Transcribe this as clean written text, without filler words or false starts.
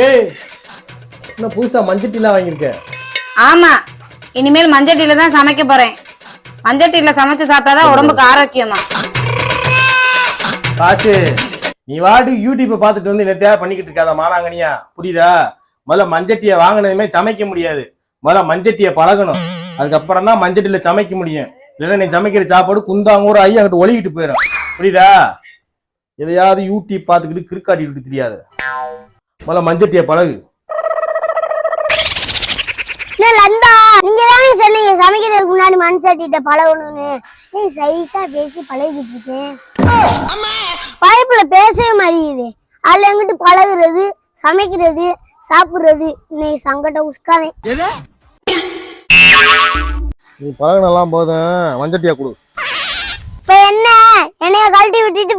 ஏய், என்ன புதுசா மஞ்சட்டிலாம் வாங்கியிருக்க? ஆமா, இனிமேல் மஞ்சட்டில தான் சமைக்க போறேன். மஞ்சட்டில சமைச்சு சாப்பிட்டாதான் உடம்புக்கு ஆரோக்கியமா. காசு, நீ வாடி யூடியூப்பை பார்த்துட்டு வந்து என்னத்தையா பண்ணிக்கிட்டு இருக்காத மானாங்கனியா, புரியுதா? முதல்ல மஞ்சட்டியை வாங்கினதுமே சமைக்க முடியாது. முதல்ல மஞ்சட்டியை பழகணும், அதுக்கப்புறம் தான் மஞ்சட்டில சமைக்க முடியும். இல்லைன்னா நீ சமைக்கிற சாப்பாடு குந்தாங்கூர் ஆகி அங்கிட்டு ஒழுகிட்டு போயிடும், புரியுதா? எதையாவது யூடியூப் பார்த்துக்கிட்டு கிறுக்காட்டிட்டு தெரியாது. முதல்ல மஞ்சட்டியை பழகு. நண்பா, நீங்க தானே சொன்னீங்க சமைக்கிறதுக்கு முன்னாடி மண் சட்டிட்ட பழகணும்னு. நீ சைஸா பேசி பழகிட்டு இருக்கேன். பைப்புல பேசவே மாட்டேங்குது. அதுல எங்கிட்டு பழகுறது, சமைக்கிறது, சாப்பிடுறது. நீ சங்கட்ட உஸ்காதே. நீ பழகினெல்லாம் போதும், மஞ்சட்டியா கொடு. இப்ப என்ன என்னைய கழட்டி விட்டுட்டு